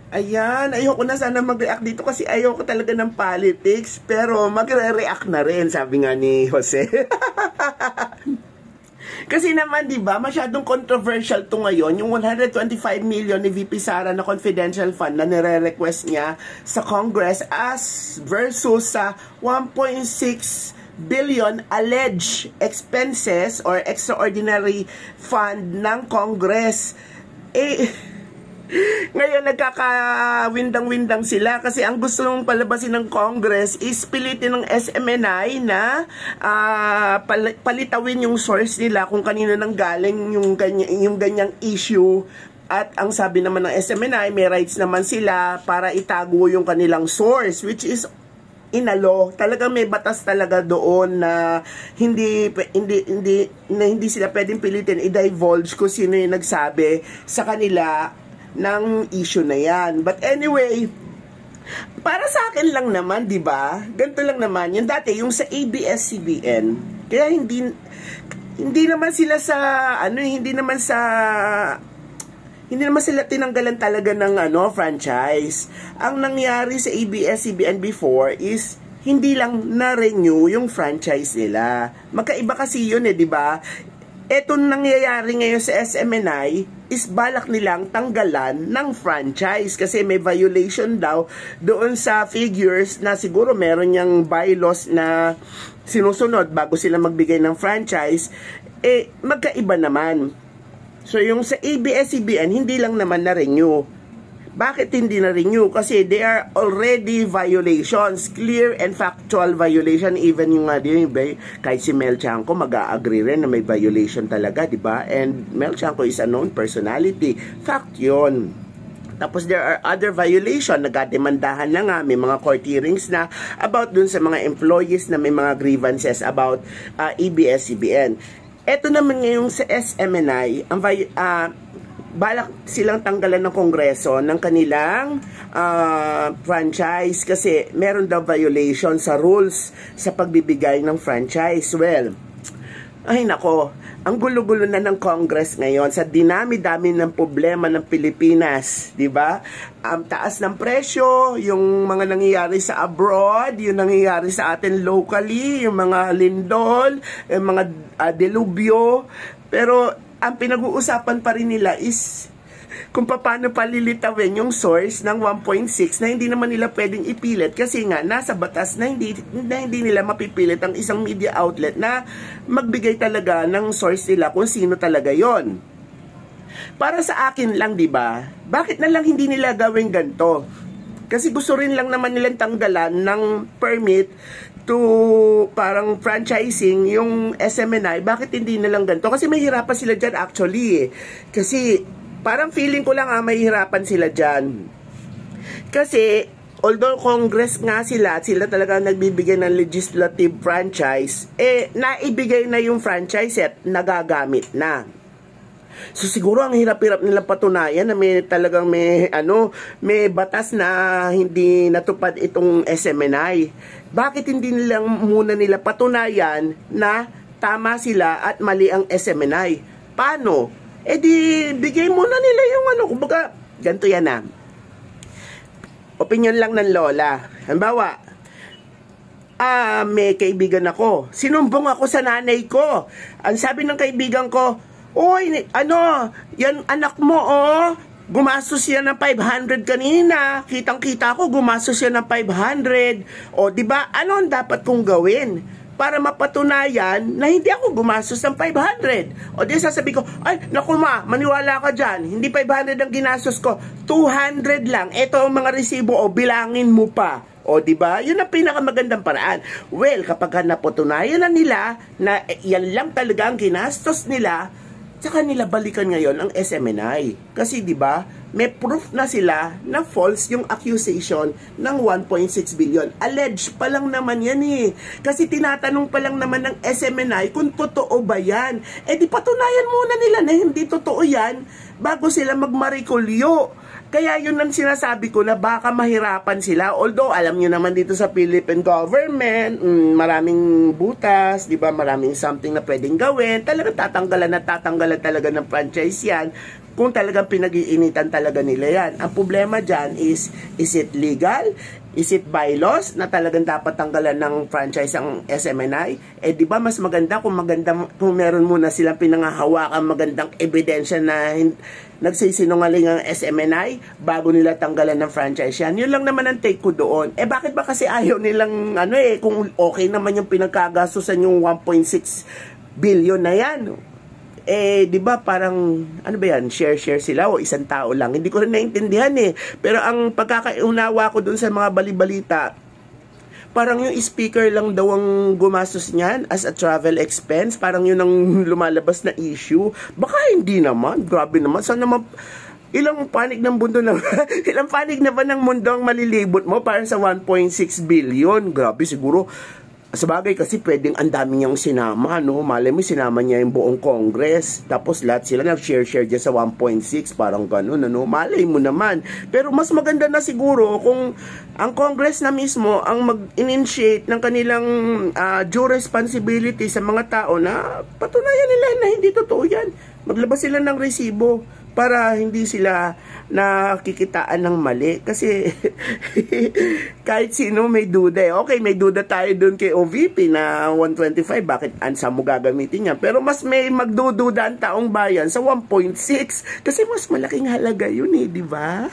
Ayan, ayoko na sana mag-react dito kasi ayoko talaga ng politics. Pero magre-react na rin, sabi nga ni Jose. Kasi naman, di ba, masyadong controversial to ngayon, yung 125 million ni VP Sara na confidential fund na nire-request niya sa Congress as versus sa 1.6 billion alleged expenses or extraordinary fund ng Congress. Ngayon nagkakawindang-windang sila kasi ang gusto mong palabasin ng Congress is pilitin ng SMNI na palitawin yung source nila kung kanino nang galing yung ganyang issue. At ang sabi naman ng SMNI, may rights naman sila para itago yung kanilang source, which is inalo. Talagang may batas talaga doon na hindi sila pwedeng pilitin i-divulge kung sino yung nagsabi sa kanila ng issue na yan. But anyway, para sa akin lang naman, di ba? Ganito lang naman. Yung dati, yung sa ABS-CBN, kaya hindi naman sila sa, hindi naman sila tinanggalan talaga ng franchise. Ang nangyari sa ABS-CBN before is hindi lang na-renew yung franchise nila. Magkaiba kasi yun di ba? Etong nangyayari ngayon sa SMNI is balak nilang tanggalan ng franchise kasi may violation daw doon sa figures na siguro meron niyang bylaws na sinusunod bago sila magbigay ng franchise. Magkaiba naman. So yung sa ABS-CBN hindi lang naman na-renew. Bakit hindi na-renew? Kasi they are already violations, clear and factual violation. Even yung kahit si Mel Chanco mag-a-agree rin na may violation talaga, di ba? And Mel Chanco is a known personality. Fact yun. Tapos there are other violation, nagkademandahan na nga, may mga court hearings na about dun sa mga employees na may mga grievances about ABS-CBN. Ito naman ngayong sa SMNI, ang balak silang tanggalan ng Kongreso ng kanilang franchise kasi meron daw violation sa rules sa pagbibigay ng franchise. Well, ay nako, ang gulo-gulo na ng Congress ngayon sa dinami-dami ng problema ng Pilipinas, di ba? Ang taas ng presyo, yung mga nangyayari sa abroad, yung nangyayari sa atin locally, yung mga lindol, yung mga delubyo, pero ang pinag-uusapan pa rin nila is kung paano palilitawin yung source ng 1.6 na hindi naman nila pwedeng ipilit kasi nga nasa batas na hindi nila mapipilit ang isang media outlet na magbigay talaga ng source nila kung sino talaga yon. Para sa akin lang, di ba? Bakit na lang hindi nila gawin ganito? Kasi gusto rin lang naman nilang tanggalan ng permit to parang franchising yung SMNI. Bakit hindi nilang ganito? Kasi mahirapan sila dyan actually. Kasi parang feeling ko lang mahihirapan sila dyan. Kasi although Congress nga sila talaga nagbibigay ng legislative franchise, naibigay na yung franchise at nagagamit na. So siguro ang hirap-hirap nila patunayan na may batas na hindi natupad itong SMNI. Bakit hindi muna nila patunayan na tama sila at mali ang SMNI? Paano? Di bigay muna nila yung kumbaga, ganito yan na. Opinion lang ng lola. Halimbawa, may kaibigan ako. Sinumbong ako sa nanay ko. Ang sabi ng kaibigan ko, oy, yan anak mo, gumastos yan ng 500 kanina. Kitang-kita ko, gumastos yan ng 500. Diba, ano ang dapat kong gawin? Para mapatunayan na hindi ako gumastos ng 500. Di sasabi ko, ay, naku maniwala ka dyan. Hindi 500 ang ginastos ko. 200 lang. Ito ang mga resibo, bilangin mo pa. Diba? Yun ang pinakamagandang paraan. Well, kapag napatunayan na nila na yan lang talaga ang ginastos nila, saka nila balikan ngayon ang SMNI. Kasi 'di ba, may proof na sila na false yung accusation ng 1.6 billion. Alleged pa lang naman yan Kasi tinatanong pa lang naman ng SMNI kung totoo ba yan. Di patunayan muna nila na hindi totoo yan bago sila magmarikulyo. Kaya yun ang sinasabi ko na baka mahirapan sila. Although, alam nyo naman dito sa Philippine government, maraming butas, di ba? Maraming something na pwedeng gawin. Talagang tatanggalan talaga ng franchise yan. kung talagang pinag-iinitan talaga nila yan. Ang problema dyan is it legal? Is it bylaws na talagang dapat tanggalan ng franchise ang SMNI? Di ba mas maganda kung meron muna silang pinangahawakan magandang ebidensya na nagsisinungaling ang SMNI bago nila tanggalan ng franchise yan. Yun lang naman ang take ko doon. Bakit ba kasi ayaw nilang kung okay naman yung pinagkagastusan yung 1.6 billion na yan? Di ba parang, share sila o isang tao lang. Hindi ko rin naintindihan Pero ang pagkakaunawa ko dun sa mga balibalita, parang yung speaker lang daw ang gumastos niyan as a travel expense. Parang yun ang lumalabas na issue. Baka hindi naman. Grabe naman. Sana ilang panig ng mundo na ilang panig na ba ng mundo ang malilibot mo para sa 1.6 billion? Grabe siguro. Sabagay kasi pwedeng ang dami niyang sinama, no? Malay mo sinama niya yung buong Congress. Tapos lahat sila nag-share dyan sa 1.6, parang ganun, ano? Malay mo naman. Pero mas maganda na siguro kung ang Congress na mismo ang mag-initiate ng kanilang due responsibility sa mga tao na patunayan nila na hindi totoo yan. Maglabas sila ng resibo para hindi sila nakikitaan ng mali. Kasi kahit sino may duda Okay, may duda tayo dun kay OVP na 125. Bakit ansa mo gagamitin yan? Pero mas may magdududa ang taong bayan sa 1.6. Kasi mas malaking halaga yun di ba?